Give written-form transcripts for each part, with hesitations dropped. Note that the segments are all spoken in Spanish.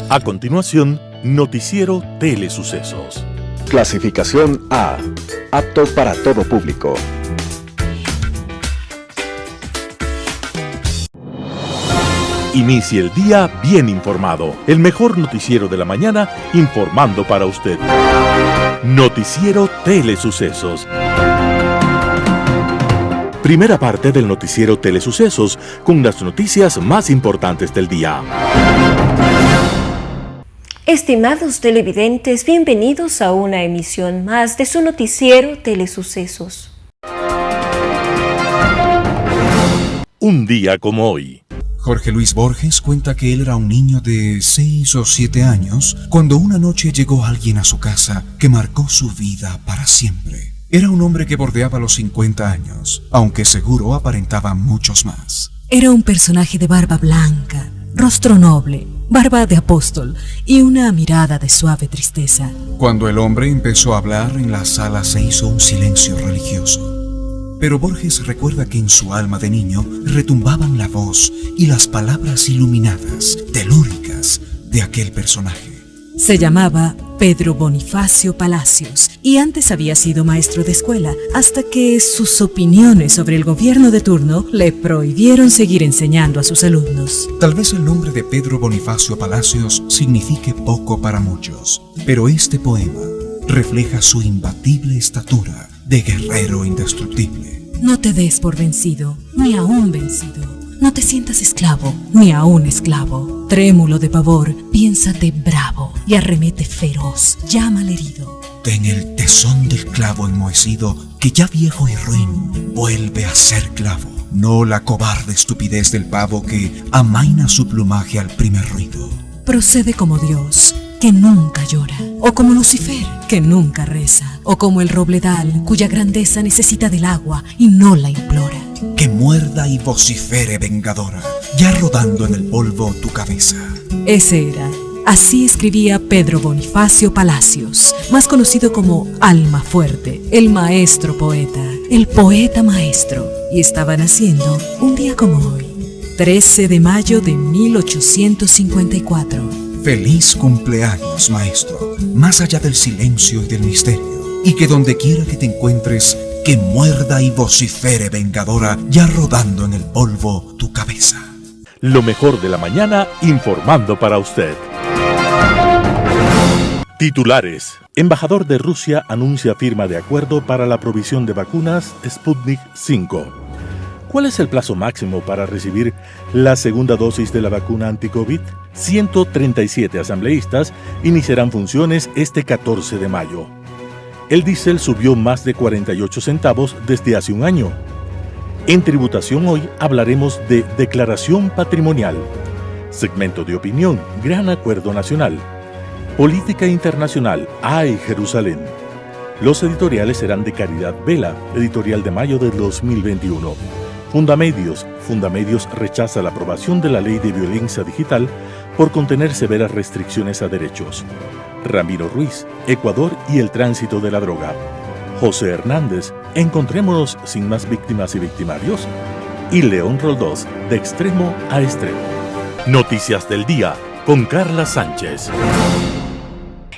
A continuación, Noticiero Telesucesos. Clasificación A. Apto para todo público. Inicie el día bien informado. El mejor noticiero de la mañana informando para usted. Noticiero Telesucesos. Primera parte del noticiero Telesucesos con las noticias más importantes del día. Estimados televidentes, bienvenidos a una emisión más de su noticiero Telesucesos. Un día como hoy. Jorge Luis Borges cuenta que él era un niño de 6 o 7 años cuando una noche llegó alguien a su casa que marcó su vida para siempre. Era un hombre que bordeaba los 50 años, aunque seguro aparentaba muchos más. Era un personaje de barba blanca, rostro noble, barba de apóstol y una mirada de suave tristeza. Cuando el hombre empezó a hablar, en la sala se hizo un silencio religioso. Pero Borges recuerda que en su alma de niño retumbaban la voz y las palabras iluminadas, telúricas, de aquel personaje. Se llamaba Pedro Bonifacio Palacios y antes había sido maestro de escuela hasta que sus opiniones sobre el gobierno de turno le prohibieron seguir enseñando a sus alumnos. Tal vez el nombre de Pedro Bonifacio Palacios signifique poco para muchos, pero este poema refleja su imbatible estatura de guerrero indestructible. No te des por vencido, ni aún vencido. No te sientas esclavo, ni aún esclavo. Trémulo de pavor, piénsate bravo y arremete feroz, llama al herido. Ten el tesón del clavo enmohecido que ya viejo y ruin vuelve a ser clavo. No la cobarde estupidez del pavo que amaina su plumaje al primer ruido. Procede como Dios, que nunca llora, o como Lucifer, que nunca reza, o como el robledal, cuya grandeza necesita del agua y no la implora. Que muerda y vocifere vengadora, ya rodando en el polvo tu cabeza. Ese era. Así escribía Pedro Bonifacio Palacios, más conocido como Almafuerte, el maestro poeta, el poeta maestro, y estaba naciendo un día como hoy, 13 de mayo de 1854. Feliz cumpleaños, maestro, más allá del silencio y del misterio, y que donde quiera que te encuentres, que muerda y vocifere vengadora, ya rodando en el polvo tu cabeza. Lo mejor de la mañana informando para usted. Titulares. Embajador de Rusia anuncia firma de acuerdo para la provisión de vacunas Sputnik V. ¿Cuál es el plazo máximo para recibir la segunda dosis de la vacuna anti-COVID? 137 asambleístas iniciarán funciones este 14 de mayo. El diésel subió más de 48 centavos desde hace un año. En Tributación hoy hablaremos de declaración patrimonial. Segmento de opinión, gran acuerdo nacional. Política internacional, ¡ay Jerusalén! Los editoriales serán de Caridad Vela, editorial de mayo del 2021. Fundamedios rechaza la aprobación de la ley de violencia digital por contener severas restricciones a derechos. Ramiro Ruiz, Ecuador y el tránsito de la droga. José Hernández, encontrémonos sin más víctimas y victimarios. Y León Roldós, de extremo a extremo. Noticias del día con Carla Sánchez.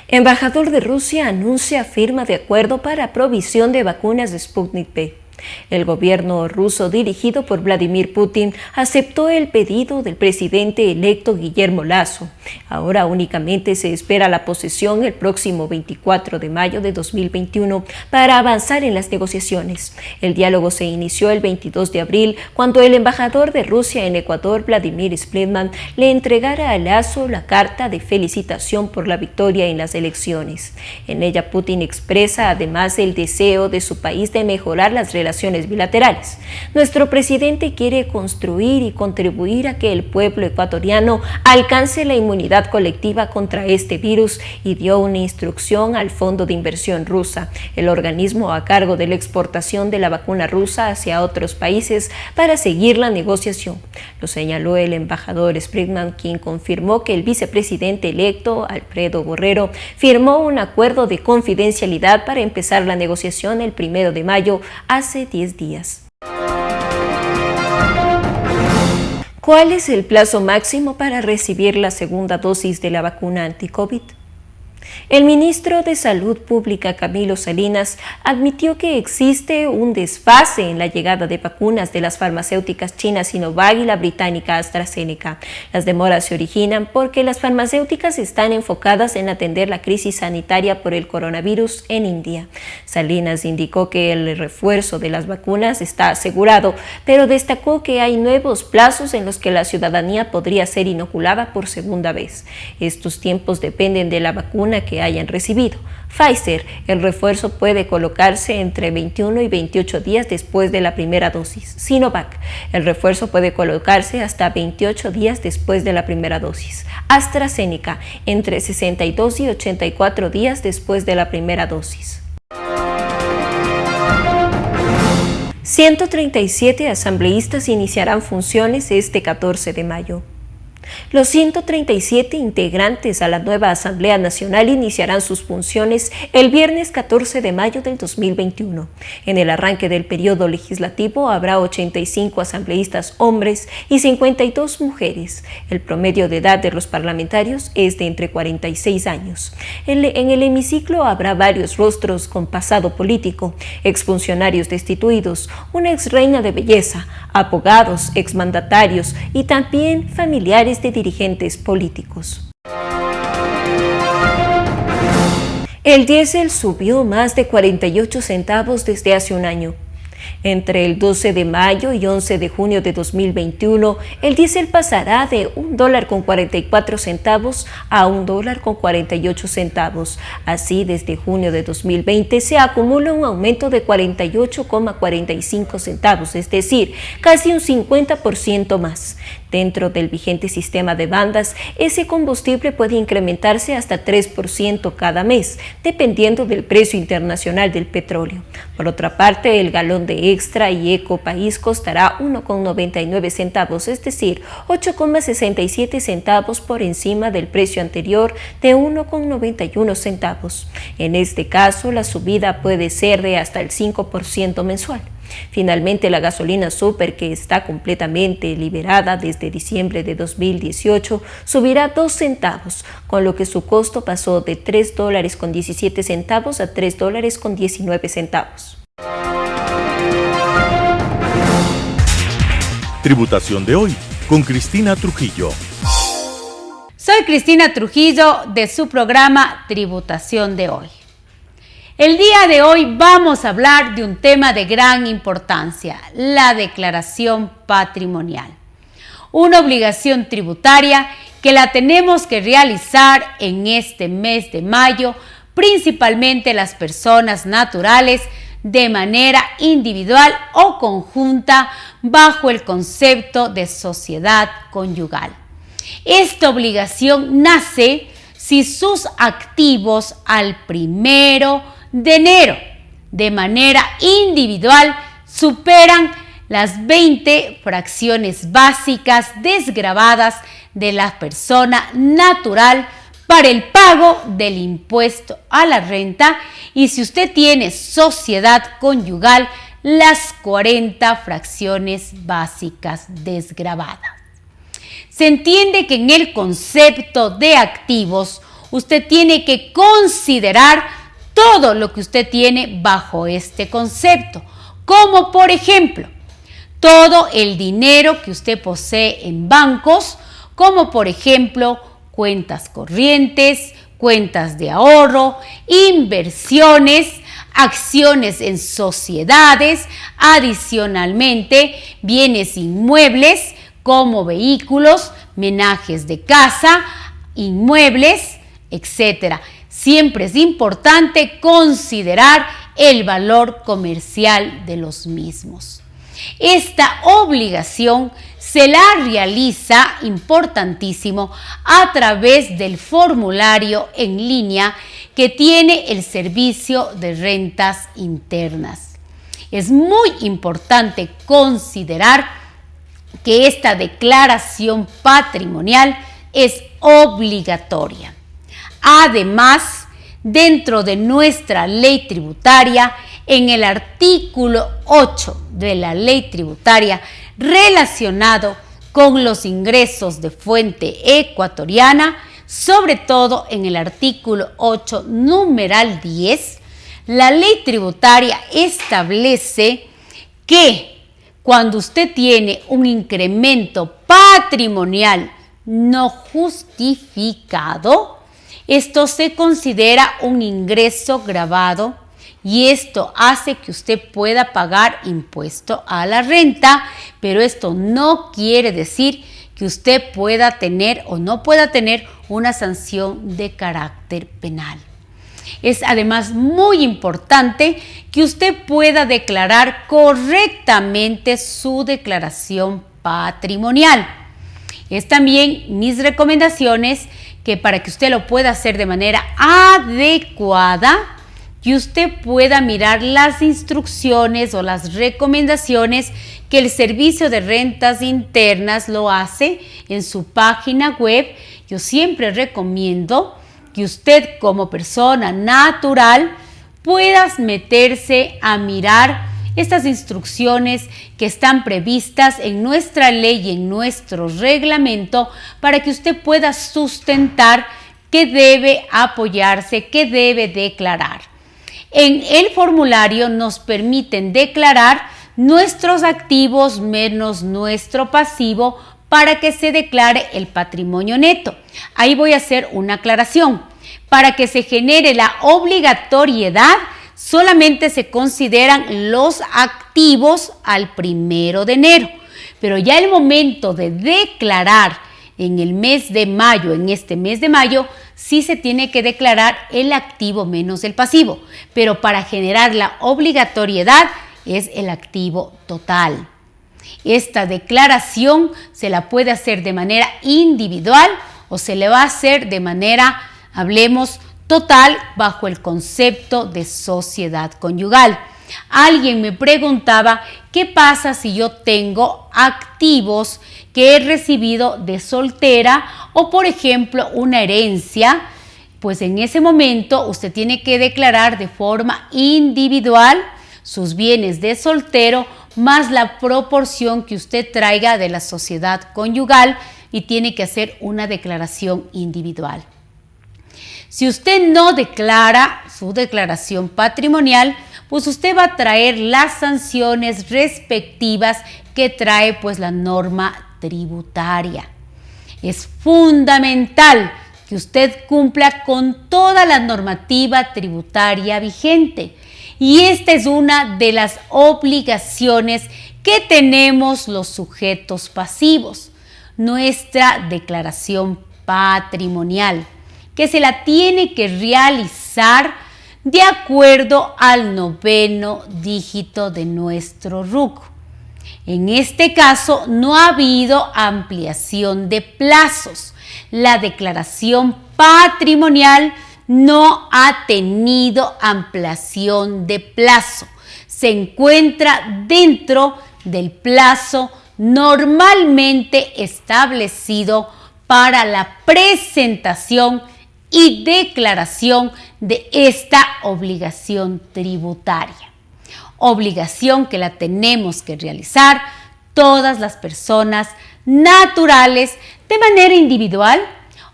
Embajador de Rusia anuncia firma de acuerdo para provisión de vacunas de Sputnik V. El gobierno ruso dirigido por Vladimir Putin aceptó el pedido del presidente electo Guillermo Lasso. Ahora únicamente se espera la posesión el próximo 24 de mayo de 2021 para avanzar en las negociaciones. El diálogo se inició el 22 de abril cuando el embajador de Rusia en Ecuador, Vladimir Splitman, le entregara a Lasso la carta de felicitación por la victoria en las elecciones. En ella Putin expresa además el deseo de su país de mejorar las relaciones bilaterales. Nuestro presidente quiere construir y contribuir a que el pueblo ecuatoriano alcance la inmunidad colectiva contra este virus y dio una instrucción al Fondo de Inversión Rusa, el organismo a cargo de la exportación de la vacuna rusa hacia otros países, para seguir la negociación. Lo señaló el embajador Splitman, quien confirmó que el vicepresidente electo, Alfredo Borrero, firmó un acuerdo de confidencialidad para empezar la negociación el 1 de mayo, hace 10 días. ¿Cuál es el plazo máximo para recibir la segunda dosis de la vacuna anti-COVID? El ministro de Salud Pública, Camilo Salinas, admitió que existe un desfase en la llegada de vacunas de las farmacéuticas chinas Sinovac y la británica AstraZeneca. Las demoras se originan porque las farmacéuticas están enfocadas en atender la crisis sanitaria por el coronavirus en India. Salinas indicó que el refuerzo de las vacunas está asegurado, pero destacó que hay nuevos plazos en los que la ciudadanía podría ser inoculada por segunda vez. Estos tiempos dependen de la vacuna que hayan recibido. Pfizer, el refuerzo puede colocarse entre 21 y 28 días después de la primera dosis. Sinovac, el refuerzo puede colocarse hasta 28 días después de la primera dosis. AstraZeneca, entre 62 y 84 días después de la primera dosis. 137 asambleístas iniciarán funciones este 14 de mayo. Los 137 integrantes a la nueva Asamblea Nacional iniciarán sus funciones el viernes 14 de mayo del 2021. En el arranque del periodo legislativo habrá 85 asambleístas hombres y 52 mujeres. El promedio de edad de los parlamentarios es de entre 46 años. En el hemiciclo habrá varios rostros con pasado político, exfuncionarios destituidos, una exreina de belleza, abogados, exmandatarios y también familiares de dirigentes políticos. El diésel subió más de 48 centavos desde hace un año. Entre el 12 de mayo y 11 de junio de 2021, el diésel pasará de $1.44 a $1.48. Así, desde junio de 2020 se acumula un aumento de 48,45 centavos, es decir, casi un 50% más. Dentro del vigente sistema de bandas, ese combustible puede incrementarse hasta 3% cada mes, dependiendo del precio internacional del petróleo. Por otra parte, el galón de Extra y Eco País costará 1,99 centavos, es decir, 8,67 centavos por encima del precio anterior de 1,91 centavos. En este caso, la subida puede ser de hasta el 5% mensual. Finalmente, la gasolina super, que está completamente liberada desde diciembre de 2018, subirá 2 centavos, con lo que su costo pasó de $3.17 a $3.19. Tributación de hoy, con Cristina Trujillo. Soy Cristina Trujillo de su programa Tributación de hoy. El día de hoy vamos a hablar de un tema de gran importancia, la declaración patrimonial. Una obligación tributaria que la tenemos que realizar en este mes de mayo, principalmente las personas naturales, de manera individual o conjunta bajo el concepto de sociedad conyugal. Esta obligación nace si sus activos al 1 de enero de manera individual superan las 20 fracciones básicas desgravadas de la persona natural para el pago del impuesto a la renta, y si usted tiene sociedad conyugal, las 40 fracciones básicas desgravadas. Se entiende que en el concepto de activos usted tiene que considerar todo lo que usted tiene bajo este concepto, como por ejemplo, todo el dinero que usted posee en bancos, como por ejemplo, cuentas corrientes, cuentas de ahorro, inversiones, acciones en sociedades, adicionalmente bienes inmuebles como vehículos, menajes de casa, inmuebles, etc. Siempre es importante considerar el valor comercial de los mismos. Esta obligación se la realiza, importantísimo, a través del formulario en línea que tiene el Servicio de Rentas Internas. Es muy importante considerar que esta declaración patrimonial es obligatoria. Además, dentro de nuestra ley tributaria, en el artículo 8 de la ley tributaria relacionado con los ingresos de fuente ecuatoriana, sobre todo en el artículo 8, numeral 10, la ley tributaria establece que cuando usted tiene un incremento patrimonial no justificado, esto se considera un ingreso gravado y esto hace que usted pueda pagar impuesto a la renta, pero esto no quiere decir que usted pueda tener o no pueda tener una sanción de carácter penal. Es además muy importante que usted pueda declarar correctamente su declaración patrimonial. Es también mis recomendaciones que para que usted lo pueda hacer de manera adecuada, que usted pueda mirar las instrucciones o las recomendaciones que el Servicio de Rentas Internas lo hace en su página web. Yo siempre recomiendo que usted como persona natural puedas meterse a mirar estas instrucciones que están previstas en nuestra ley y en nuestro reglamento para que usted pueda sustentar qué debe apoyarse, qué debe declarar. En el formulario nos permiten declarar nuestros activos menos nuestro pasivo para que se declare el patrimonio neto. Ahí voy a hacer una aclaración. Para que se genere la obligatoriedad, solamente se consideran los activos al 1 de enero. Pero ya el momento de declarar en el mes de mayo, en este mes de mayo, sí se tiene que declarar el activo menos el pasivo. Pero para generar la obligatoriedad es el activo total. Esta declaración se la puede hacer de manera individual o se le va a hacer de manera, hablemos, total bajo el concepto de sociedad conyugal. Alguien me preguntaba, ¿qué pasa si yo tengo activos que he recibido de soltera o, por ejemplo, una herencia? Pues en ese momento usted tiene que declarar de forma individual sus bienes de soltero más la proporción que usted traiga de la sociedad conyugal y tiene que hacer una declaración individual. Si usted no declara su declaración patrimonial, pues usted va a traer las sanciones respectivas que trae pues la norma tributaria. Es fundamental que usted cumpla con toda la normativa tributaria vigente y esta es una de las obligaciones que tenemos los sujetos pasivos, nuestra declaración patrimonial, que se la tiene que realizar de acuerdo al 9º dígito de nuestro RUC. En este caso no ha habido ampliación de plazos. La declaración patrimonial no ha tenido ampliación de plazo. Se encuentra dentro del plazo normalmente establecido para la presentación y declaración de esta obligación tributaria. Obligación que la tenemos que realizar todas las personas naturales de manera individual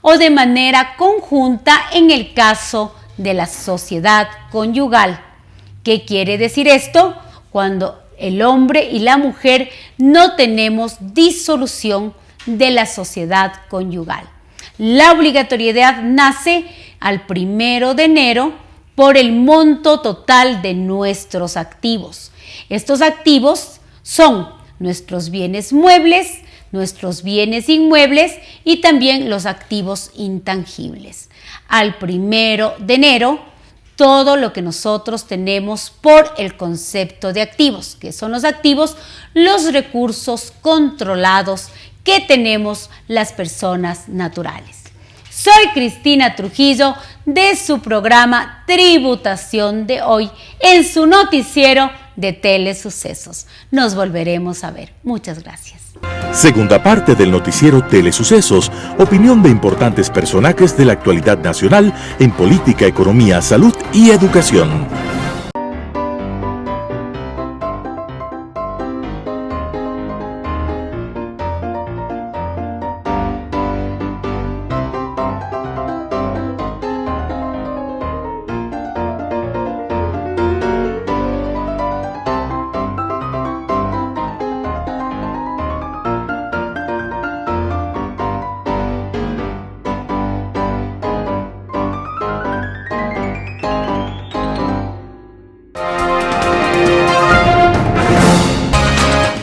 o de manera conjunta en el caso de la sociedad conyugal. ¿Qué quiere decir esto? Cuando el hombre y la mujer no tenemos disolución de la sociedad conyugal. La obligatoriedad nace al 1 de enero por el monto total de nuestros activos. Estos activos son nuestros bienes muebles, nuestros bienes inmuebles y también los activos intangibles. Al 1 de enero, todo lo que nosotros tenemos por el concepto de activos, que son los activos, los recursos controlados que tenemos las personas naturales. Soy Cristina Trujillo de su programa Tributación de Hoy en su noticiero de Telesucesos. Nos volveremos a ver. Muchas gracias. Segunda parte del noticiero Telesucesos, opinión de importantes personajes de la actualidad nacional en política, economía, salud y educación.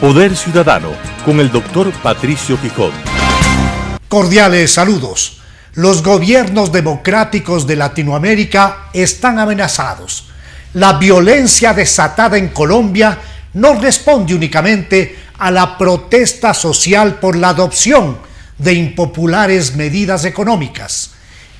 Poder Ciudadano con el doctor Patricio Quijón. Cordiales saludos. Los gobiernos democráticos de Latinoamérica están amenazados. La violencia desatada en Colombia no responde únicamente a la protesta social por la adopción de impopulares medidas económicas.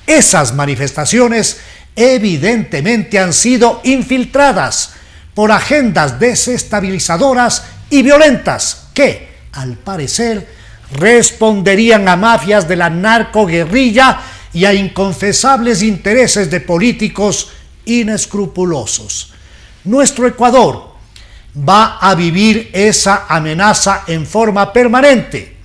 Esas manifestaciones evidentemente han sido infiltradas por agendas desestabilizadoras y violentas que, al parecer, responderían a mafias de la narcoguerrilla y a inconfesables intereses de políticos inescrupulosos. Nuestro Ecuador va a vivir esa amenaza en forma permanente.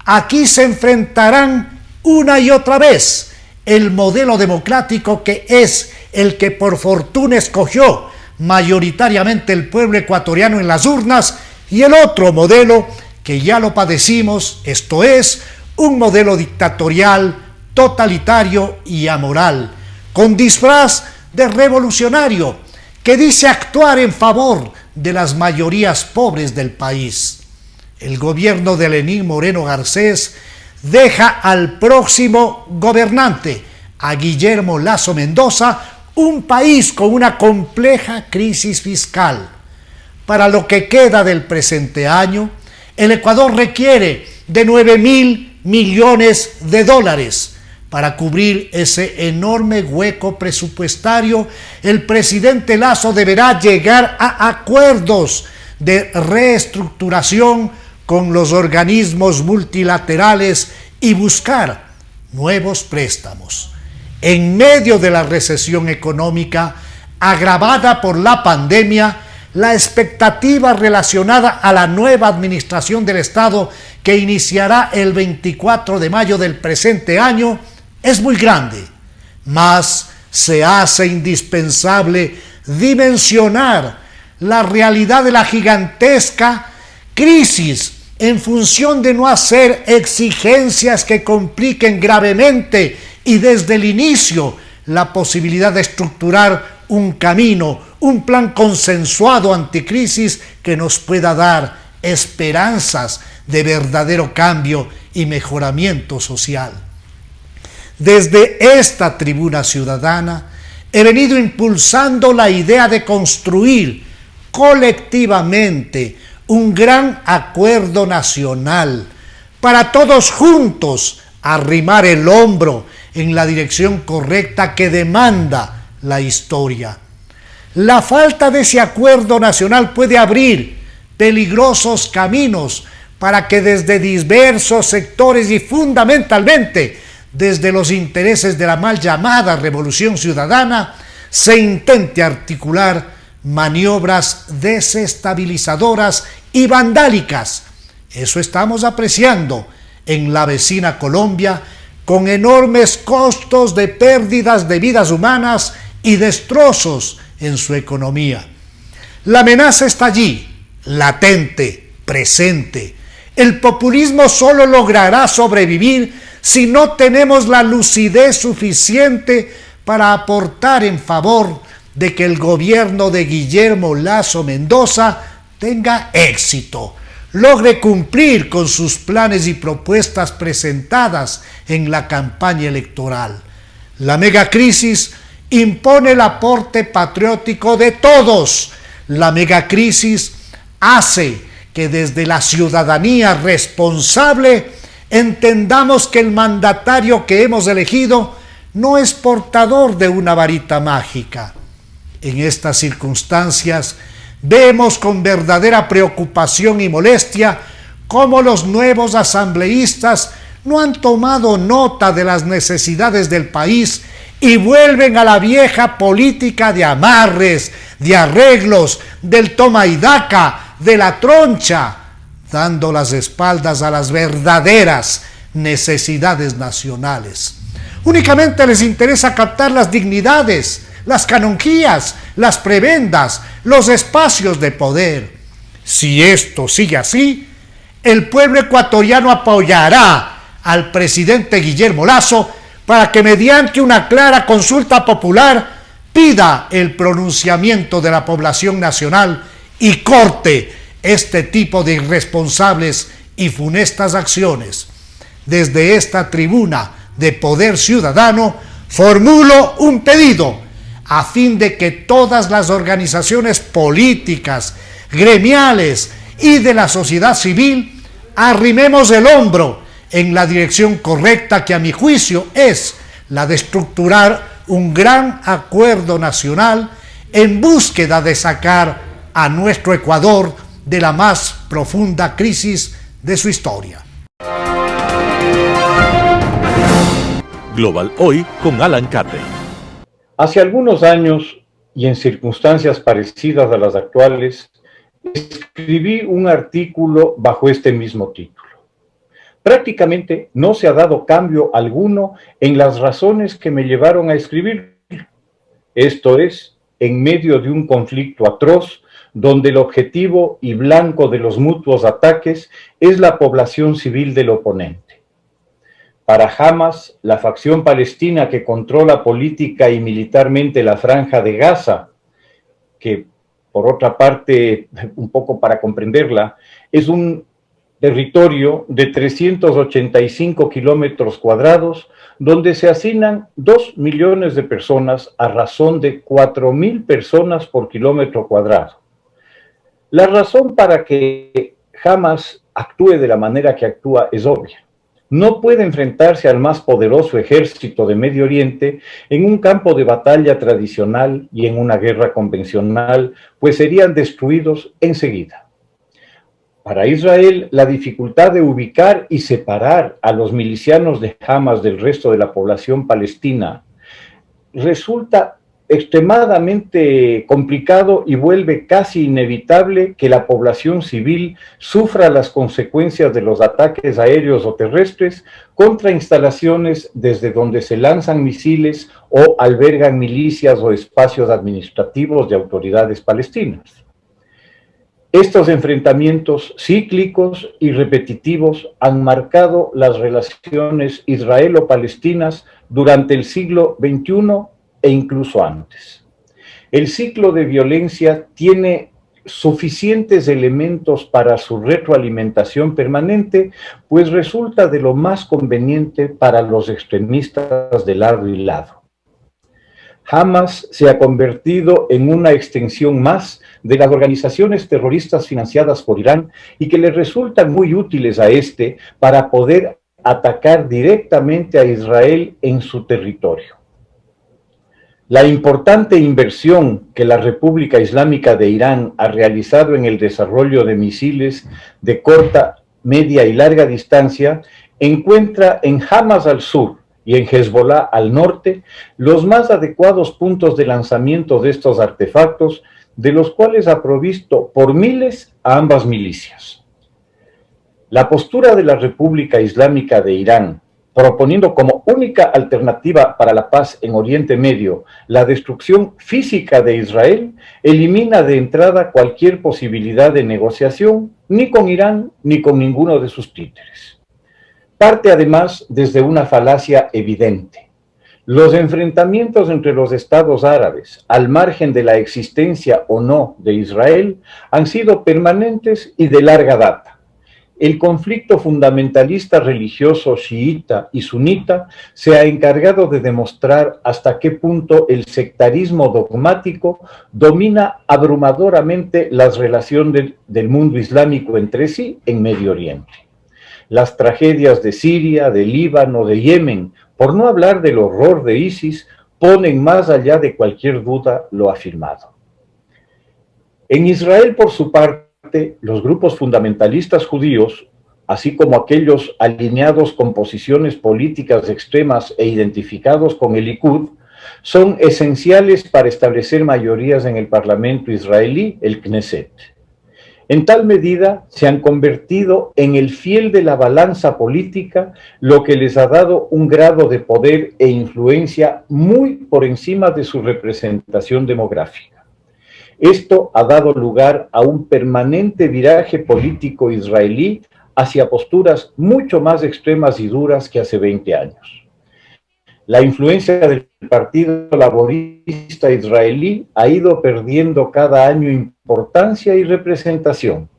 Aquí se enfrentarán una y otra vez el modelo democrático que es el que por fortuna escogió mayoritariamente el pueblo ecuatoriano en las urnas y el otro modelo que ya lo padecimos, esto es, un modelo dictatorial, totalitario y amoral, con disfraz de revolucionario, que dice actuar en favor de las mayorías pobres del país. El gobierno de Lenín Moreno Garcés deja al próximo gobernante, a Guillermo Lasso Mendoza, un país con una compleja crisis fiscal. Para lo que queda del presente año, el Ecuador requiere de 9.000 millones de dólares. Para cubrir ese enorme hueco presupuestario, el presidente Lasso deberá llegar a acuerdos de reestructuración con los organismos multilaterales y buscar nuevos préstamos. En medio de la recesión económica agravada por la pandemia, la expectativa relacionada a la nueva administración del Estado que iniciará el 24 de mayo del presente año es muy grande, mas se hace indispensable dimensionar la realidad de la gigantesca crisis en función de no hacer exigencias que compliquen gravemente y desde el inicio la posibilidad de estructurar un camino, un plan consensuado anticrisis que nos pueda dar esperanzas de verdadero cambio y mejoramiento social. Desde esta tribuna ciudadana he venido impulsando la idea de construir colectivamente un gran acuerdo nacional para todos juntos arrimar el hombro en la dirección correcta que demanda la historia. La falta de ese acuerdo nacional puede abrir peligrosos caminos para que desde diversos sectores y fundamentalmente desde los intereses de la mal llamada Revolución Ciudadana se intente articular maniobras desestabilizadoras y vandálicas. Eso estamos apreciando en la vecina Colombia, con enormes costos de pérdidas de vidas humanas y destrozos en su economía. La amenaza está allí, latente, presente. El populismo solo logrará sobrevivir si no tenemos la lucidez suficiente para aportar en favor de que el gobierno de Guillermo Lasso Mendoza tenga éxito, logre cumplir con sus planes y propuestas presentadas en la campaña electoral. La megacrisis impone el aporte patriótico de todos. La megacrisis hace que desde la ciudadanía responsable entendamos que el mandatario que hemos elegido no es portador de una varita mágica. En estas circunstancias vemos con verdadera preocupación y molestia cómo los nuevos asambleístas no han tomado nota de las necesidades del país y vuelven a la vieja política de amarres, de arreglos, del toma y daca, de la troncha, dando las espaldas a las verdaderas necesidades nacionales. Únicamente les interesa captar las dignidades, las canonjías, las prebendas, los espacios de poder. Si esto sigue así, el pueblo ecuatoriano apoyará al presidente Guillermo Lasso para que mediante una clara consulta popular pida el pronunciamiento de la población nacional y corte este tipo de irresponsables y funestas acciones. Desde esta tribuna de Poder Ciudadano formulo un pedido a fin de que todas las organizaciones políticas, gremiales y de la sociedad civil arrimemos el hombro en la dirección correcta, que a mi juicio es la de estructurar un gran acuerdo nacional en búsqueda de sacar a nuestro Ecuador de la más profunda crisis de su historia. Global Hoy con Alan Cate. Hace algunos años, y en circunstancias parecidas a las actuales, escribí un artículo bajo este mismo título. Prácticamente no se ha dado cambio alguno en las razones que me llevaron a escribir. Esto es, en medio de un conflicto atroz, donde el objetivo y blanco de los mutuos ataques es la población civil del oponente. Para Hamas, la facción palestina que controla política y militarmente la Franja de Gaza, que por otra parte, un poco para comprenderla, es un territorio de 385 kilómetros cuadrados, donde se hacinan 2 millones de personas a razón de 4.000 personas por kilómetro cuadrado. La razón para que Hamas actúe de la manera que actúa es obvia. No puede enfrentarse al más poderoso ejército de Medio Oriente en un campo de batalla tradicional y en una guerra convencional, pues serían destruidos enseguida. Para Israel, la dificultad de ubicar y separar a los milicianos de Hamas del resto de la población palestina resulta extremadamente complicado y vuelve casi inevitable que la población civil sufra las consecuencias de los ataques aéreos o terrestres contra instalaciones desde donde se lanzan misiles o albergan milicias o espacios administrativos de autoridades palestinas. Estos enfrentamientos cíclicos y repetitivos han marcado las relaciones israelo-palestinas durante el siglo XXI e incluso antes. El ciclo de violencia tiene suficientes elementos para su retroalimentación permanente, pues resulta de lo más conveniente para los extremistas de lado y lado. Hamas se ha convertido en una extensión más de las organizaciones terroristas financiadas por Irán y que le resultan muy útiles a este para poder atacar directamente a Israel en su territorio. La importante inversión que la República Islámica de Irán ha realizado en el desarrollo de misiles de corta, media y larga distancia encuentra en Hamas al sur y en Hezbollah al norte los más adecuados puntos de lanzamiento de estos artefactos, de los cuales ha provisto por miles a ambas milicias. La postura de la República Islámica de Irán, proponiendo como única alternativa para la paz en Oriente Medio la destrucción física de Israel, elimina de entrada cualquier posibilidad de negociación, ni con Irán ni con ninguno de sus títeres. Parte además desde una falacia evidente. Los enfrentamientos entre los estados árabes, al margen de la existencia o no de Israel, han sido permanentes y de larga data. El conflicto fundamentalista religioso chiita y sunita se ha encargado de demostrar hasta qué punto el sectarismo dogmático domina abrumadoramente las relaciones del mundo islámico entre sí en Medio Oriente. Las tragedias de Siria, de Líbano, de Yemen, por no hablar del horror de ISIS, ponen más allá de cualquier duda lo afirmado. En Israel, por su parte, los grupos fundamentalistas judíos, así como aquellos alineados con posiciones políticas extremas e identificados con el Likud, son esenciales para establecer mayorías en el Parlamento israelí, el Knesset. En tal medida se han convertido en el fiel de la balanza política, lo que les ha dado un grado de poder e influencia muy por encima de su representación demográfica. Esto ha dado lugar a un permanente viraje político israelí hacia posturas mucho más extremas y duras que hace 20 años. La influencia del Partido Laborista Israelí ha ido perdiendo cada año importancia y representación.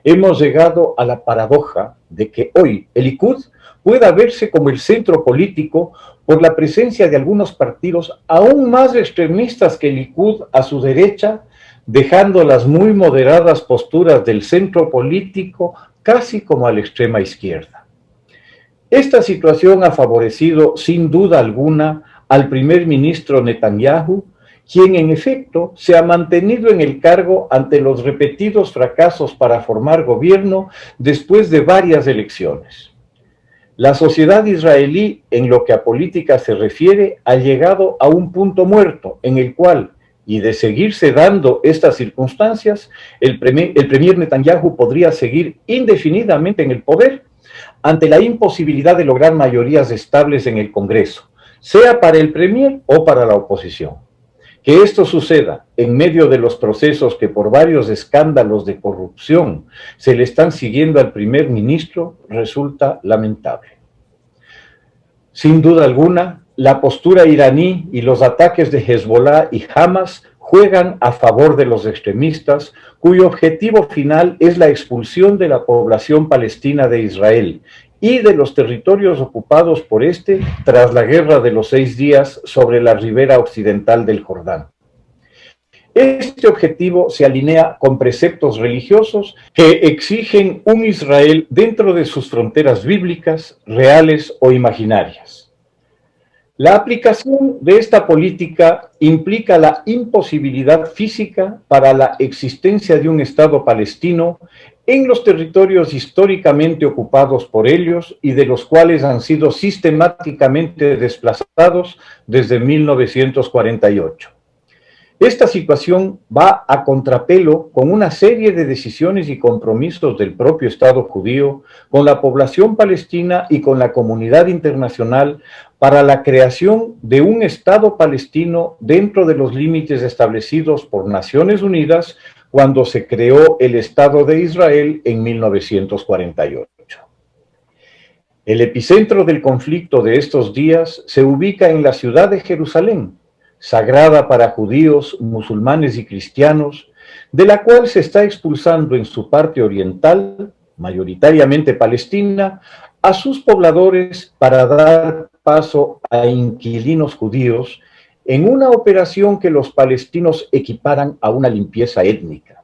hemos llegado a la paradoja de que hoy el Likud pueda verse como el centro político por la presencia de algunos partidos aún más extremistas que el Likud a su derecha, dejando las muy moderadas posturas del centro político casi como a la extrema izquierda. Esta situación ha favorecido sin duda alguna al primer ministro Netanyahu, quien en efecto se ha mantenido en el cargo ante los repetidos fracasos para formar gobierno después de varias elecciones. La sociedad israelí, en lo que a política se refiere, ha llegado a un punto muerto en el cual, y de seguirse dando estas circunstancias, el premier Netanyahu podría seguir indefinidamente en el poder ante la imposibilidad de lograr mayorías estables en el Congreso, sea para el premier o para la oposición. Que esto suceda en medio de los procesos que por varios escándalos de corrupción se le están siguiendo al primer ministro resulta lamentable. Sin duda alguna, la postura iraní y los ataques de Hezbollah y Hamas juegan a favor de los extremistas, cuyo objetivo final es la expulsión de la población palestina de Israel y de los territorios ocupados por este tras la Guerra de los 6 días sobre la ribera occidental del Jordán. Este objetivo se alinea con preceptos religiosos que exigen un Israel dentro de sus fronteras bíblicas, reales o imaginarias. La aplicación de esta política implica la imposibilidad física para la existencia de un Estado palestino en los territorios históricamente ocupados por ellos y de los cuales han sido sistemáticamente desplazados desde 1948. Esta situación va a contrapelo con una serie de decisiones y compromisos del propio Estado judío, con la población palestina y con la comunidad internacional para la creación de un Estado palestino dentro de los límites establecidos por Naciones Unidas cuando se creó el Estado de Israel en 1948. El epicentro del conflicto de estos días se ubica en la ciudad de Jerusalén, sagrada para judíos, musulmanes y cristianos, de la cual se está expulsando en su parte oriental, mayoritariamente palestina, a sus pobladores para dar paso a inquilinos judíos en una operación que los palestinos equiparan a una limpieza étnica.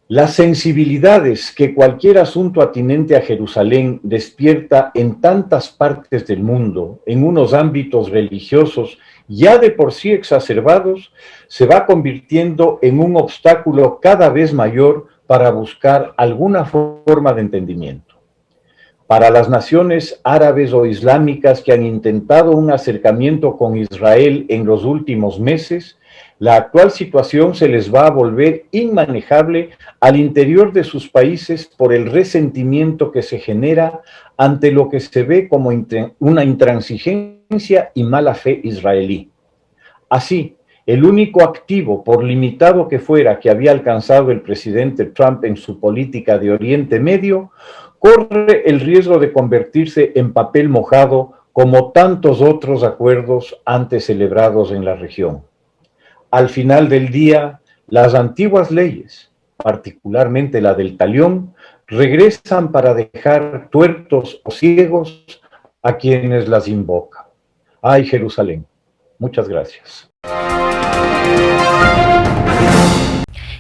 Las sensibilidades que cualquier asunto atinente a Jerusalén despierta en tantas partes del mundo, en unos ámbitos religiosos ya de por sí exacerbados, se va convirtiendo en un obstáculo cada vez mayor para buscar alguna forma de entendimiento. Para las naciones árabes o islámicas que han intentado un acercamiento con Israel en los últimos meses, la actual situación se les va a volver inmanejable al interior de sus países por el resentimiento que se genera ante lo que se ve como una intransigencia y mala fe israelí. Así, el único activo, por limitado que fuera, que había alcanzado el presidente Trump en su política de Oriente Medio, corre el riesgo de convertirse en papel mojado como tantos otros acuerdos antes celebrados en la región. Al final del día, las antiguas leyes, particularmente la del talión, regresan para dejar tuertos o ciegos a quienes las invocan. ¡Ay, Jerusalén! Muchas gracias.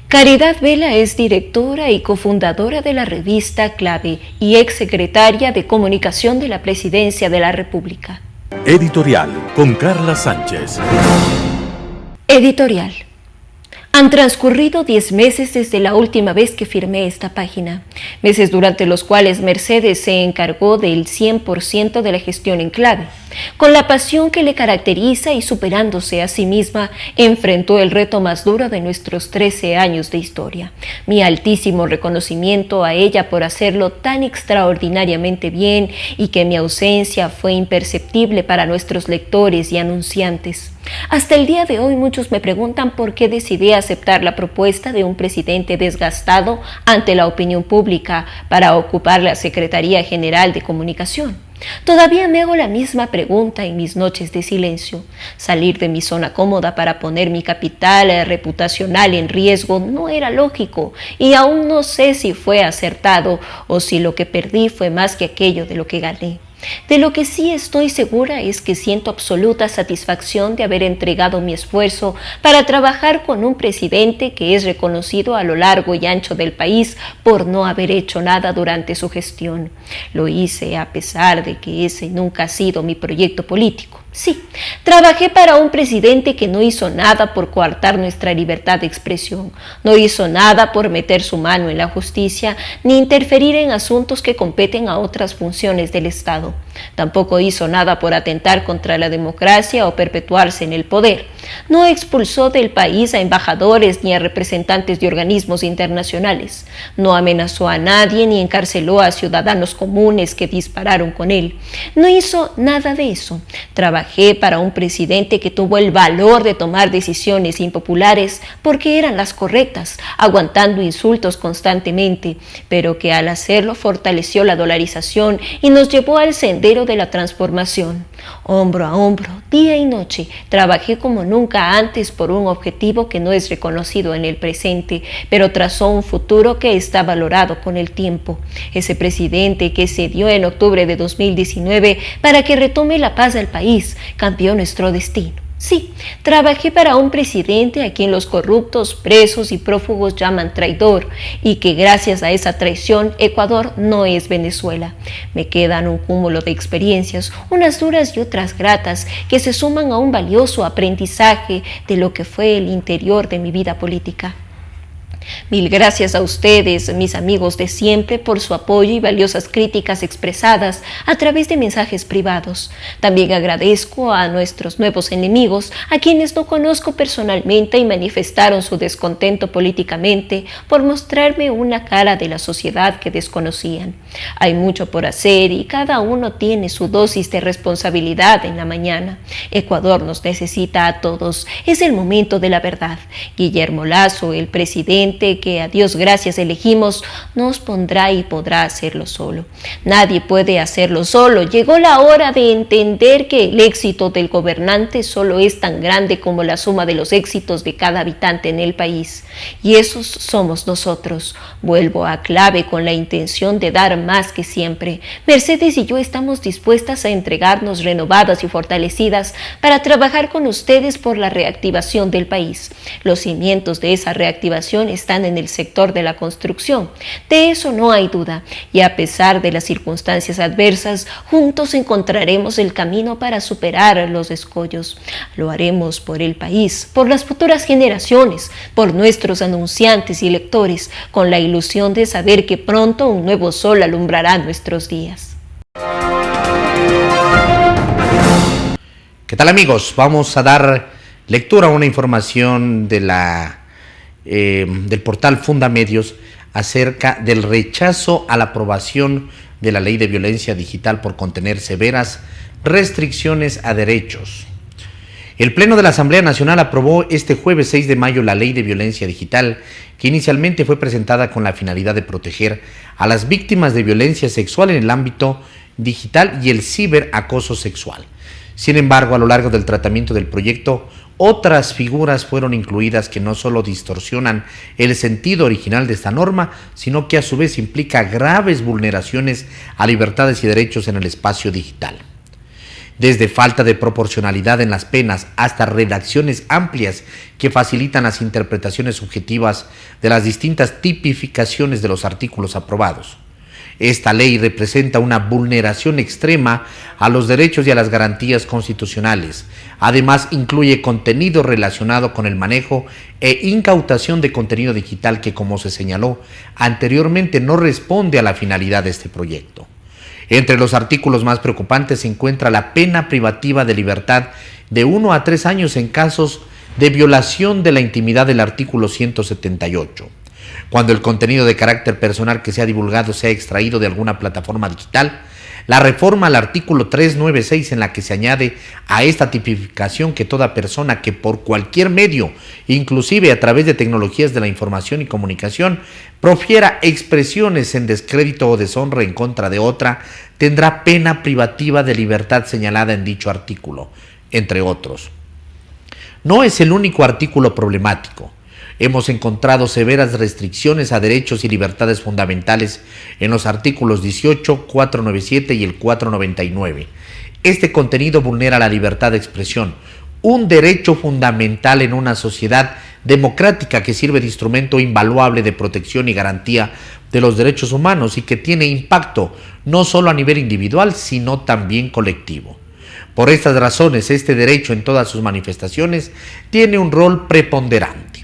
Caridad Vela es directora y cofundadora de la revista Clave y exsecretaria de Comunicación de la Presidencia de la República. Editorial con Carla Sánchez. Editorial. Han transcurrido 10 meses desde la última vez que firmé esta página, meses durante los cuales Mercedes se encargó del 100% de la gestión en Clave. Con la pasión que le caracteriza y superándose a sí misma, enfrentó el reto más duro de nuestros 13 años de historia. Mi altísimo reconocimiento a ella por hacerlo tan extraordinariamente bien y que mi ausencia fue imperceptible para nuestros lectores y anunciantes. Hasta el día de hoy muchos me preguntan por qué decidí aceptar la propuesta de un presidente desgastado ante la opinión pública para ocupar la Secretaría General de Comunicación. Todavía me hago la misma pregunta en mis noches de silencio. Salir de mi zona cómoda para poner mi capital reputacional en riesgo no era lógico y aún no sé si fue acertado o si lo que perdí fue más que aquello de lo que gané. De lo que sí estoy segura es que siento absoluta satisfacción de haber entregado mi esfuerzo para trabajar con un presidente que es reconocido a lo largo y ancho del país por no haber hecho nada durante su gestión. Lo hice a pesar de que ese nunca ha sido mi proyecto político. Sí, trabajé para un presidente que no hizo nada por coartar nuestra libertad de expresión, no hizo nada por meter su mano en la justicia, ni interferir en asuntos que competen a otras funciones del Estado. Tampoco hizo nada por atentar contra la democracia o perpetuarse en el poder. No expulsó del país a embajadores ni a representantes de organismos internacionales. No amenazó a nadie ni encarceló a ciudadanos comunes que dispararon con él. No hizo nada de eso. Trabajé para un presidente que tuvo el valor de tomar decisiones impopulares porque eran las correctas, aguantando insultos constantemente, pero que al hacerlo fortaleció la dolarización y nos llevó al sendero de la transformación. Hombro a hombro, día y noche, trabajé como nunca antes por un objetivo que no es reconocido en el presente, pero trazó un futuro que está valorado con el tiempo. Ese presidente que se dio en octubre de 2019 para que retome la paz del país, cambió nuestro destino. Sí, trabajé para un presidente a quien los corruptos, presos y prófugos llaman traidor y que gracias a esa traición Ecuador no es Venezuela. Me quedan un cúmulo de experiencias, unas duras y otras gratas, que se suman a un valioso aprendizaje de lo que fue el interior de mi vida política. Mil gracias a ustedes, mis amigos de siempre, por su apoyo y valiosas críticas expresadas a través de mensajes privados. También agradezco a nuestros nuevos enemigos, a quienes no conozco personalmente y manifestaron su descontento políticamente por mostrarme una cara de la sociedad que desconocían. Hay mucho por hacer y cada uno tiene su dosis de responsabilidad en la mañana. Ecuador nos necesita a todos. Es el momento de la verdad. Guillermo Lasso, el presidente que a Dios gracias elegimos, nos pondrá y podrá hacerlo solo. Nadie puede hacerlo solo. Llegó la hora de entender que el éxito del gobernante solo es tan grande como la suma de los éxitos de cada habitante en el país. Y esos somos nosotros. Vuelvo a clave con la intención de dar más que siempre. Mercedes y yo estamos dispuestas a entregarnos renovadas y fortalecidas para trabajar con ustedes por la reactivación del país. Los cimientos de esa reactivación están en el sector de la construcción. De eso no hay duda. Y a pesar de las circunstancias adversas, juntos encontraremos el camino para superar los escollos. Lo haremos por el país, por las futuras generaciones, por nuestros anunciantes y lectores, con la ilusión de saber que pronto un nuevo sol alumbrará nuestros días. ¿Qué tal, amigos? Vamos a dar lectura a una información de del portal Fundamedios acerca del rechazo a la aprobación de la Ley de Violencia Digital por contener severas restricciones a derechos. El Pleno de la Asamblea Nacional aprobó este jueves 6 de mayo la Ley de Violencia Digital, que inicialmente fue presentada con la finalidad de proteger a las víctimas de violencia sexual en el ámbito digital y el ciberacoso sexual. Sin embargo, a lo largo del tratamiento del proyecto, otras figuras fueron incluidas que no solo distorsionan el sentido original de esta norma, sino que a su vez implica graves vulneraciones a libertades y derechos en el espacio digital. Desde falta de proporcionalidad en las penas hasta redacciones amplias que facilitan las interpretaciones subjetivas de las distintas tipificaciones de los artículos aprobados. Esta ley representa una vulneración extrema a los derechos y a las garantías constitucionales. Además, incluye contenido relacionado con el manejo e incautación de contenido digital que, como se señaló anteriormente, no responde a la finalidad de este proyecto. Entre los artículos más preocupantes se encuentra la pena privativa de libertad de 1 a 3 años en casos de violación de la intimidad del artículo 178. Cuando el contenido de carácter personal que sea divulgado sea extraído de alguna plataforma digital, La reforma al artículo 396 en la que se añade a esta tipificación que toda persona que por cualquier medio, inclusive a través de tecnologías de la información y comunicación, profiera expresiones en descrédito o deshonra en contra de otra, tendrá pena privativa de libertad señalada en dicho artículo, entre otros. No es el único artículo problemático. Hemos encontrado severas restricciones a derechos y libertades fundamentales en los artículos 18, 497 y el 499. Este contenido vulnera la libertad de expresión, un derecho fundamental en una sociedad democrática que sirve de instrumento invaluable de protección y garantía de los derechos humanos y que tiene impacto no solo a nivel individual, sino también colectivo. Por estas razones, este derecho en todas sus manifestaciones tiene un rol preponderante.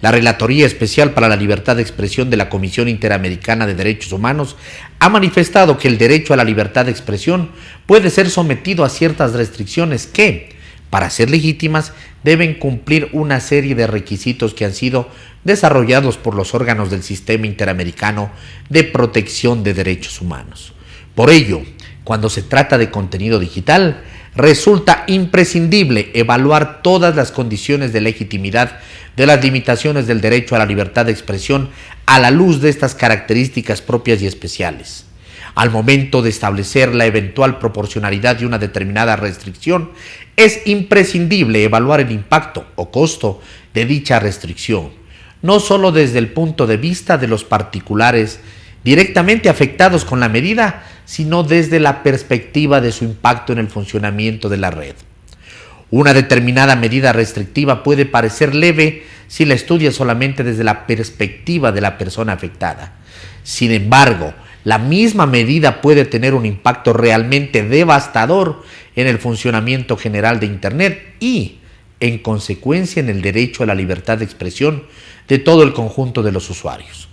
La Relatoría Especial para la Libertad de Expresión de la Comisión Interamericana de Derechos Humanos ha manifestado que el derecho a la libertad de expresión puede ser sometido a ciertas restricciones que, para ser legítimas, deben cumplir una serie de requisitos que han sido desarrollados por los órganos del Sistema Interamericano de Protección de Derechos Humanos. Por ello, cuando se trata de contenido digital, resulta imprescindible evaluar todas las condiciones de legitimidad de las limitaciones del derecho a la libertad de expresión a la luz de estas características propias y especiales. Al momento de establecer la eventual proporcionalidad de una determinada restricción, es imprescindible evaluar el impacto o costo de dicha restricción, no solo desde el punto de vista de los particulares directamente afectados con la medida, sino desde la perspectiva de su impacto en el funcionamiento de la red. Una determinada medida restrictiva puede parecer leve si la estudia solamente desde la perspectiva de la persona afectada. Sin embargo, la misma medida puede tener un impacto realmente devastador en el funcionamiento general de Internet y, en consecuencia, en el derecho a la libertad de expresión de todo el conjunto de los usuarios.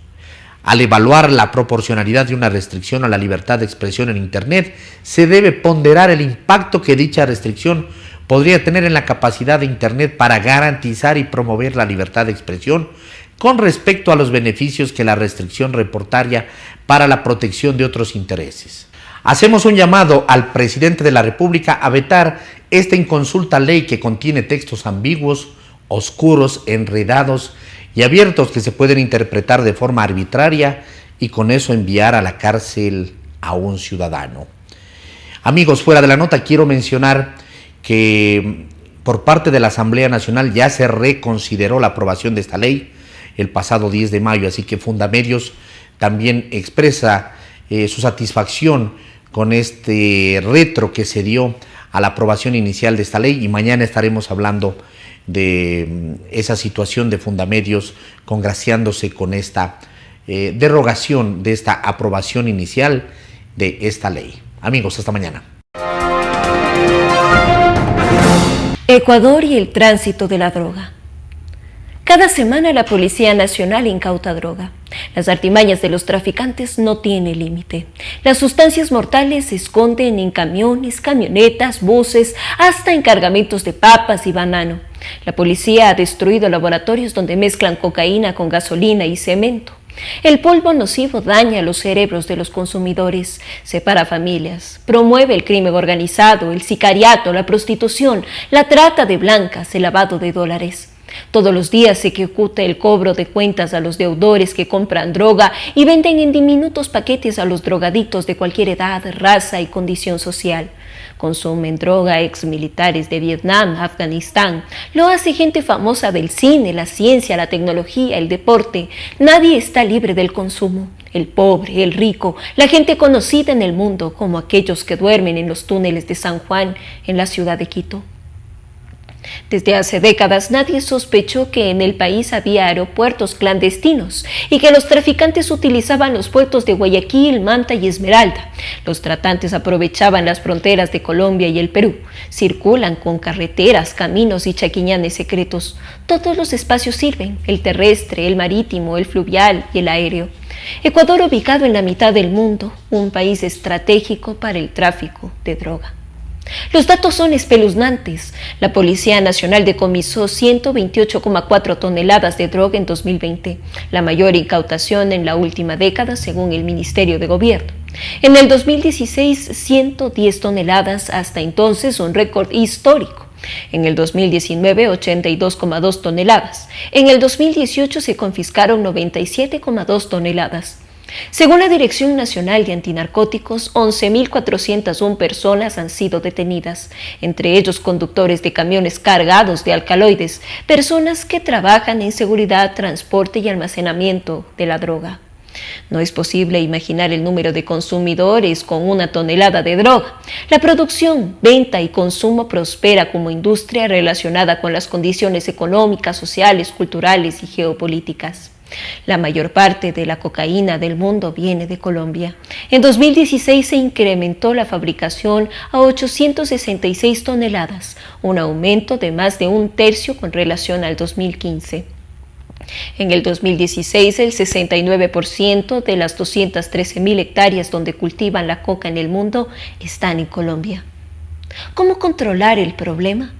Al evaluar la proporcionalidad de una restricción a la libertad de expresión en Internet, se debe ponderar el impacto que dicha restricción podría tener en la capacidad de Internet para garantizar y promover la libertad de expresión con respecto a los beneficios que la restricción reportaría para la protección de otros intereses. Hacemos un llamado al presidente de la República a vetar esta inconsulta ley que contiene textos ambiguos, oscuros, enredados y abiertos que se pueden interpretar de forma arbitraria y con eso enviar a la cárcel a un ciudadano. Amigos, fuera de la nota quiero mencionar que por parte de la Asamblea Nacional ya se reconsideró la aprobación de esta ley el pasado 10 de mayo, así que Fundamedios también expresa su satisfacción con este retro que se dio a la aprobación inicial de esta ley y mañana estaremos hablando de esa situación de Fundamedios congraciándose con esta derogación de esta aprobación inicial de esta ley. Amigos, hasta mañana. Ecuador y el tránsito de la droga. Cada semana la Policía Nacional incauta droga. Las artimañas de los traficantes no tienen límite. Las sustancias mortales se esconden en camiones, camionetas, buses, hasta en cargamentos de papas y banano. La policía ha destruido laboratorios donde mezclan cocaína con gasolina y cemento. El polvo nocivo daña los cerebros de los consumidores, separa familias, promueve el crimen organizado, el sicariato, la prostitución, la trata de blancas, el lavado de dólares. Todos los días se ejecuta el cobro de cuentas a los deudores que compran droga y venden en diminutos paquetes a los drogadictos de cualquier edad, raza y condición social. Consumen droga exmilitares de Vietnam, Afganistán. Lo hace gente famosa del cine, la ciencia, la tecnología, el deporte. Nadie está libre del consumo. El pobre, el rico, la gente conocida en el mundo, como aquellos que duermen en los túneles de San Juan, en la ciudad de Quito. Desde hace décadas nadie sospechó que en el país había aeropuertos clandestinos y que los traficantes utilizaban los puertos de Guayaquil, Manta y Esmeralda. Los tratantes aprovechaban las fronteras de Colombia y el Perú. Circulan con carreteras, caminos y chaquiñanes secretos. Todos los espacios sirven, el terrestre, el marítimo, el fluvial y el aéreo. Ecuador, ubicado en la mitad del mundo, un país estratégico para el tráfico de droga. Los datos son espeluznantes. La Policía Nacional decomisó 128,4 toneladas de droga en 2020, la mayor incautación en la última década según el Ministerio de Gobierno. En el 2016, 110 toneladas, hasta entonces un récord histórico. En el 2019, 82,2 toneladas. En el 2018 se confiscaron 97,2 toneladas. Según la Dirección Nacional de Antinarcóticos, 11.401 personas han sido detenidas, entre ellos conductores de camiones cargados de alcaloides, personas que trabajan en seguridad, transporte y almacenamiento de la droga. No es posible imaginar el número de consumidores con 1 tonelada de droga. La producción, venta y consumo prospera como industria relacionada con las condiciones económicas, sociales, culturales y geopolíticas. La mayor parte de la cocaína del mundo viene de Colombia. En 2016 se incrementó la fabricación a 866 toneladas, un aumento de más de 1/3 con relación al 2015. En el 2016, el 69% de las 213.000 hectáreas donde cultivan la coca en el mundo están en Colombia. ¿Cómo controlar el problema?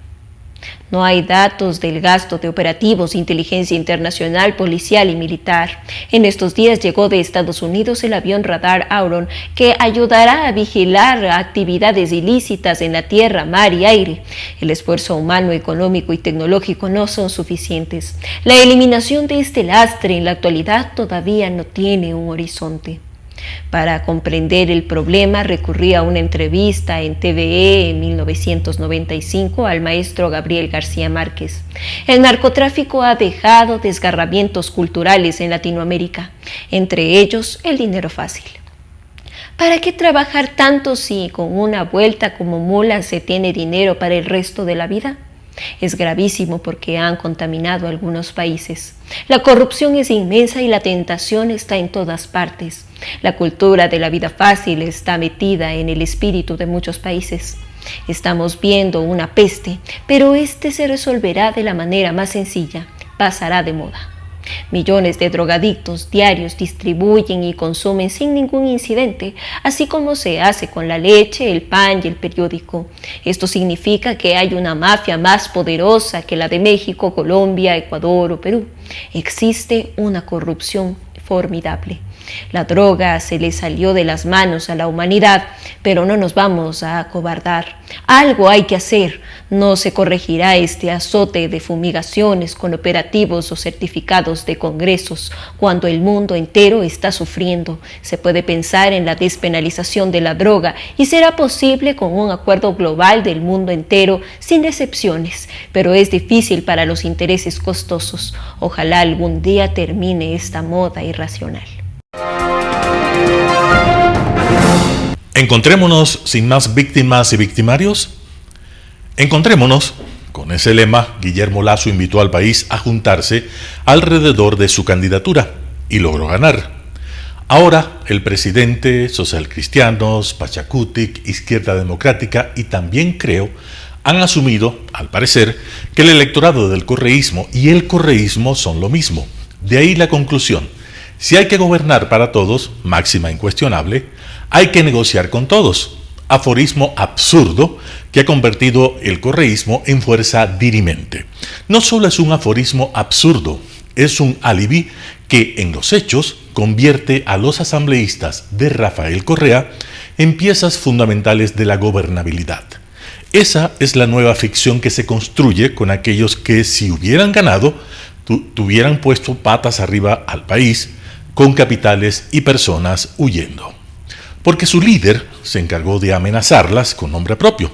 No hay datos del gasto de operativos, inteligencia internacional, policial y militar. En estos días llegó de Estados Unidos el avión radar Auron, que ayudará a vigilar actividades ilícitas en la tierra, mar y aire. El esfuerzo humano, económico y tecnológico no son suficientes. La eliminación de este lastre en la actualidad todavía no tiene un horizonte. Para comprender el problema, recurrí a una entrevista en TVE en 1995 al maestro Gabriel García Márquez. El narcotráfico ha dejado desgarramientos culturales en Latinoamérica, entre ellos el dinero fácil. ¿Para qué trabajar tanto si con una vuelta como mula se tiene dinero para el resto de la vida? Es gravísimo porque han contaminado algunos países. La corrupción es inmensa y la tentación está en todas partes. La cultura de la vida fácil está metida en el espíritu de muchos países. Estamos viendo una peste, pero este se resolverá de la manera más sencilla, pasará de moda. Millones de drogadictos diarios distribuyen y consumen sin ningún incidente, así como se hace con la leche, el pan y el periódico. Esto significa que hay una mafia más poderosa que la de México, Colombia, Ecuador o Perú. Existe una corrupción formidable. La droga se le salió de las manos a la humanidad, pero no nos vamos a acobardar. Algo hay que hacer. No se corregirá este azote de fumigaciones con operativos o certificados de congresos cuando el mundo entero está sufriendo. Se puede pensar en la despenalización de la droga y será posible con un acuerdo global del mundo entero sin excepciones, pero es difícil para los intereses costosos. Ojalá algún día termine esta moda irracional. Encontrémonos sin más víctimas y victimarios. Encontrémonos. Con ese lema, Guillermo Lasso invitó al país a juntarse alrededor de su candidatura y logró ganar. Ahora, el presidente, socialcristianos, Pachacutic, Izquierda Democrática y también Creo han asumido, al parecer, que el electorado del correísmo y el correísmo son lo mismo. De ahí la conclusión. Si hay que gobernar para todos, máxima incuestionable, hay que negociar con todos. Aforismo absurdo que ha convertido el correísmo en fuerza dirimente. No solo es un aforismo absurdo, es un alibi que en los hechos convierte a los asambleístas de Rafael Correa en piezas fundamentales de la gobernabilidad. Esa es la nueva ficción que se construye con aquellos que, si hubieran ganado, tuvieran puesto patas arriba al país, con capitales y personas huyendo. Porque su líder se encargó de amenazarlas con nombre propio.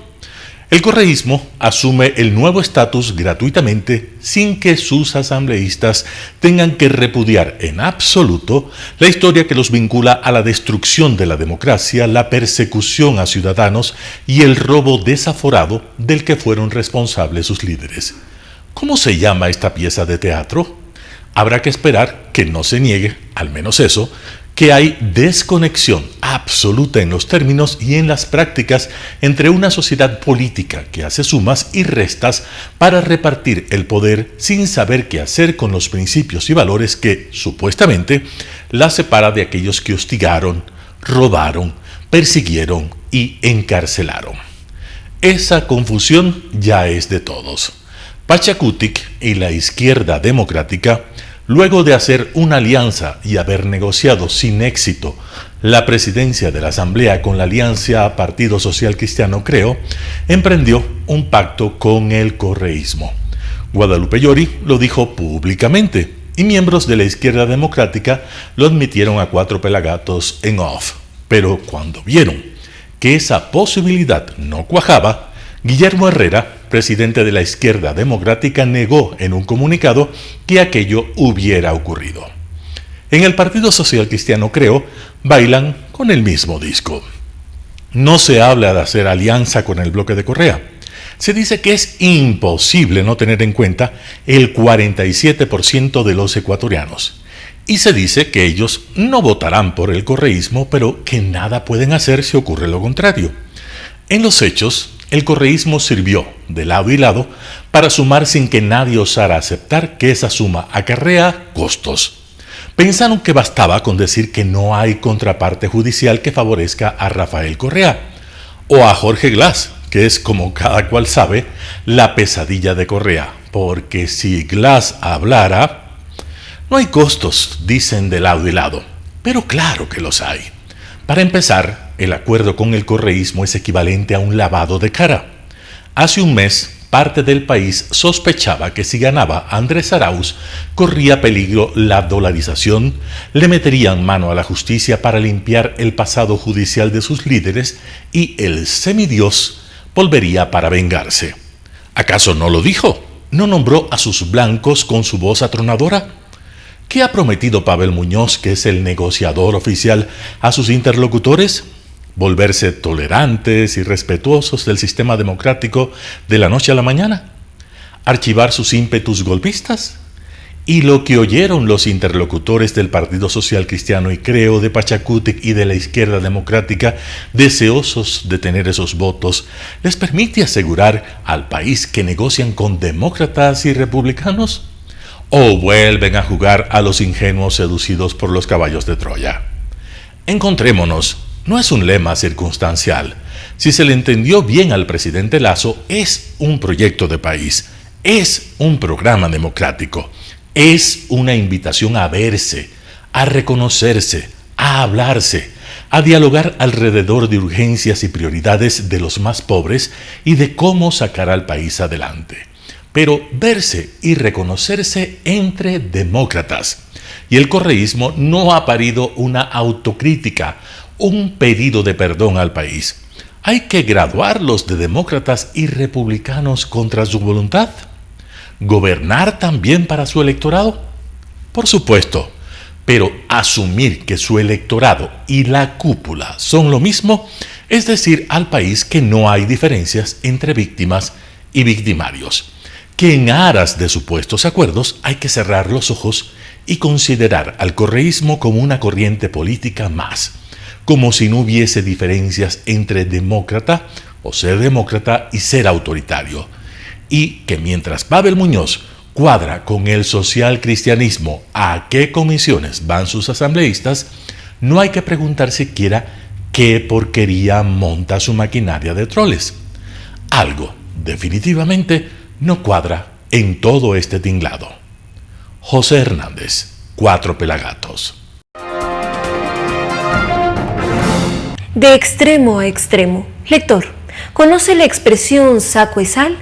El correísmo asume el nuevo estatus gratuitamente sin que sus asambleístas tengan que repudiar en absoluto la historia que los vincula a la destrucción de la democracia, la persecución a ciudadanos y el robo desaforado del que fueron responsables sus líderes. ¿Cómo se llama esta pieza de teatro? Habrá que esperar que no se niegue, al menos eso, que hay desconexión absoluta en los términos y en las prácticas entre una sociedad política que hace sumas y restas para repartir el poder sin saber qué hacer con los principios y valores que, supuestamente, la separa de aquellos que hostigaron, robaron, persiguieron y encarcelaron. Esa confusión ya es de todos. Pachacutic y la Izquierda Democrática Luego de hacer una alianza y haber negociado sin éxito la presidencia de la Asamblea con la alianza Partido Social Cristiano Creo, emprendió un pacto con el correísmo. Guadalupe Llori lo dijo públicamente y miembros de la izquierda democrática lo admitieron a Cuatro Pelagatos en off. Pero cuando vieron que esa posibilidad no cuajaba, Guillermo Herrera, presidente de la izquierda democrática, negó en un comunicado que aquello hubiera ocurrido. En el Partido Social Cristiano Creo bailan con el mismo disco. No se habla de hacer alianza con el bloque de Correa. Se dice que es imposible no tener en cuenta el 47% de los ecuatorianos. Y se dice que ellos no votarán por el correísmo, pero que nada pueden hacer si ocurre lo contrario. En los hechos, el correísmo sirvió de lado y lado para sumar sin que nadie osara aceptar que esa suma acarrea costos. Pensaron que bastaba con decir que no hay contraparte judicial que favorezca a Rafael Correa o a Jorge Glass, que es, como cada cual sabe, la pesadilla de Correa, porque si Glass hablara, no hay costos, dicen de lado y lado, pero claro que los hay. Para empezar, el acuerdo con el correísmo es equivalente a un lavado de cara. Hace un mes, parte del país sospechaba que si ganaba Andrés Arauz, corría peligro la dolarización, le meterían mano a la justicia para limpiar el pasado judicial de sus líderes y el semidios volvería para vengarse. ¿Acaso no lo dijo? ¿No nombró a sus blancos con su voz atronadora? ¿Qué ha prometido Pavel Muñoz, que es el negociador oficial, a sus interlocutores? ¿Volverse tolerantes y respetuosos del sistema democrático de la noche a la mañana? ¿Archivar sus ímpetus golpistas? Y lo que oyeron los interlocutores del Partido Social Cristiano y Creo de Pachacútec y de la izquierda democrática, deseosos de tener esos votos, ¿les permite asegurar al país que negocian con demócratas y republicanos? ¿O vuelven a jugar a los ingenuos seducidos por los caballos de Troya? Encontrémonos. No es un lema circunstancial. Si se le entendió bien al presidente Lasso, es un proyecto de país, es un programa democrático, es una invitación a verse, a reconocerse, a hablarse, a dialogar alrededor de urgencias y prioridades de los más pobres y de cómo sacar al país adelante. Pero verse y reconocerse entre demócratas. Y el correísmo no ha parido una autocrítica, un pedido de perdón al país. ¿Hay que graduarlos de demócratas y republicanos contra su voluntad? ¿Gobernar también para su electorado? Por supuesto, pero asumir que su electorado y la cúpula son lo mismo, es decir al país que no hay diferencias entre víctimas y victimarios, que en aras de supuestos acuerdos hay que cerrar los ojos y considerar al correísmo como una corriente política más, como si no hubiese diferencias entre demócrata o ser demócrata y ser autoritario, y que mientras Pavel Muñoz cuadra con el social cristianismo a qué comisiones van sus asambleístas, no hay que preguntar siquiera qué porquería monta su maquinaria de troles. Algo, definitivamente, no cuadra en todo este tinglado. José Hernández, Cuatro Pelagatos. De extremo a extremo. Lector, ¿conoce la expresión saco y sal?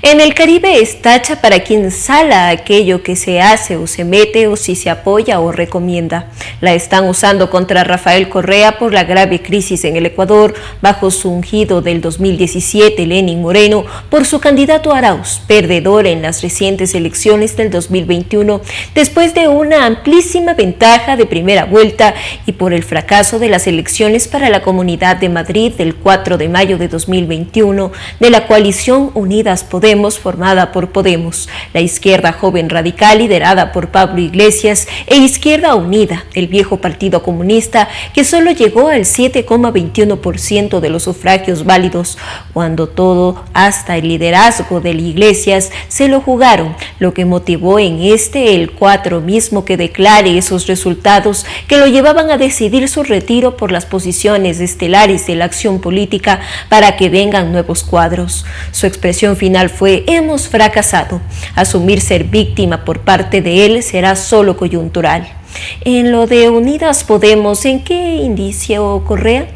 En el Caribe es tacha para quien sala aquello que se hace o se mete o si se apoya o recomienda. La están usando contra Rafael Correa por la grave crisis en el Ecuador, bajo su ungido del 2017, Lenín Moreno, por su candidato Arauz, perdedor en las recientes elecciones del 2021, después de una amplísima ventaja de primera vuelta y por el fracaso de las elecciones para la Comunidad de Madrid del 4 de mayo de 2021, de la coalición Unidas Podemos, formada por Podemos, la izquierda joven radical liderada por Pablo Iglesias e Izquierda Unida, el viejo Partido Comunista, que solo llegó al 7,21% de los sufragios válidos, cuando todo, hasta el liderazgo de Iglesias, se lo jugaron, lo que motivó en el 4 mismo que declare esos resultados que lo llevaban a decidir su retiro por las posiciones estelares de la acción política para que vengan nuevos cuadros. Su expresión final final fue: hemos fracasado. Asumir ser víctima por parte de él será solo coyuntural. En lo de Unidas Podemos, ¿en qué indicio Correa?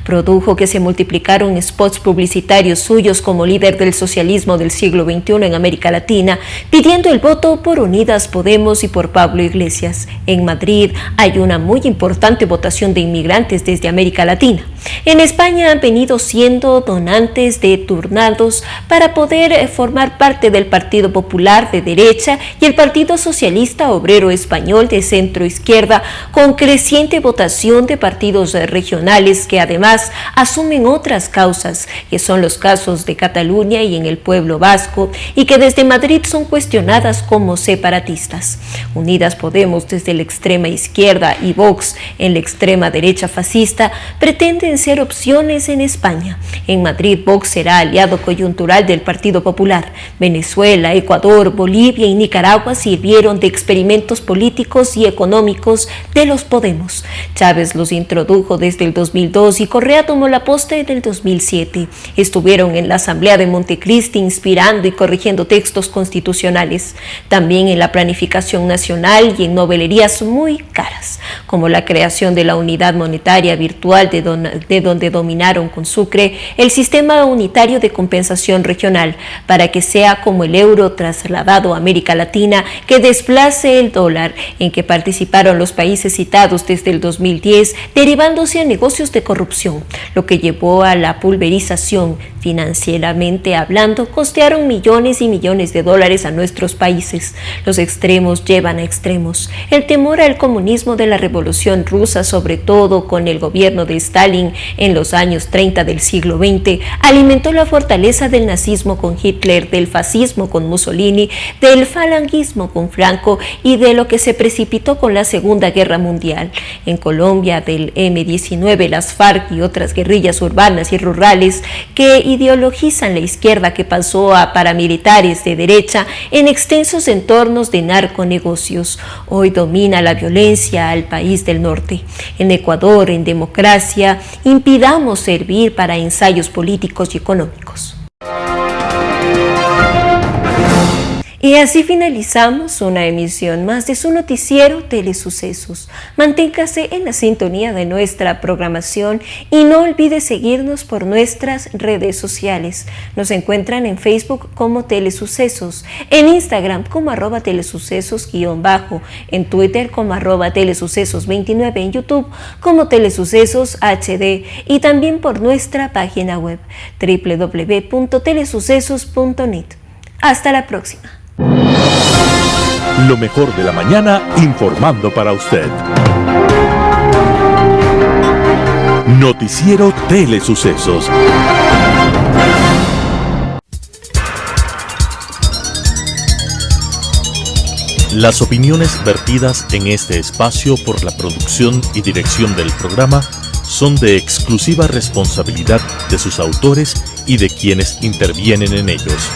Produjo que se multiplicaron spots publicitarios suyos como líder del socialismo del siglo XXI en América Latina, pidiendo el voto por Unidas Podemos y por Pablo Iglesias. En Madrid hay una muy importante votación de inmigrantes desde América Latina. En España han venido siendo donantes de turnados para poder formar parte del Partido Popular de derecha y el Partido Socialista Obrero Español de centro-izquierda, con creciente votación de partidos regionales que además asumen otras causas, que son los casos de Cataluña y en el pueblo vasco, y que desde Madrid son cuestionadas como separatistas. Unidas Podemos desde la extrema izquierda y Vox en la extrema derecha fascista pretenden ser opciones en España. En Madrid, Vox será aliado coyuntural del Partido Popular. Venezuela, Ecuador, Bolivia y Nicaragua sirvieron de experimentos políticos y económicos de los Podemos. Chávez los introdujo desde el 2002 y Correa tomó la posta en el 2007. Estuvieron en la Asamblea de Montecristi inspirando y corrigiendo textos constitucionales. También en la planificación nacional y en novelerías muy caras, como la creación de la unidad monetaria virtual de donde dominaron con Sucre el sistema unitario de compensación regional, para que sea como el euro trasladado a América Latina, que desplace el dólar, en que participaron los países citados desde el 2010, derivándose a negocios de corrupción, lo que llevó a la pulverización. Financieramente hablando, costearon millones y millones de dólares a nuestros países. Los extremos llevan a extremos. El temor al comunismo de la Revolución Rusa, sobre todo con el gobierno de Stalin en los años 30 del siglo XX, alimentó la fortaleza del nazismo con Hitler, del fascismo con Mussolini, del falangismo con Franco y de lo que se precipitó con la Segunda Guerra Mundial. En Colombia, del M-19, las FARC y otras guerrillas urbanas y rurales que ideologizan la izquierda, que pasó a paramilitares de derecha en extensos entornos de narconegocios. Hoy domina la violencia al país del norte. En Ecuador, en democracia, impidamos servir para ensayos políticos y económicos. Y así finalizamos una emisión más de su noticiero Telesucesos. Manténgase en la sintonía de nuestra programación y no olvide seguirnos por nuestras redes sociales. Nos encuentran en Facebook como Telesucesos, en Instagram como @telesucesos_, en Twitter como @telesucesos29, en YouTube como Telesucesos HD y también por nuestra página web www.telesucesos.net. Hasta la próxima. Lo mejor de la mañana informando para usted. Noticiero Telesucesos. Las opiniones vertidas en este espacio por la producción y dirección del programa son de exclusiva responsabilidad de sus autores y de quienes intervienen en ellos.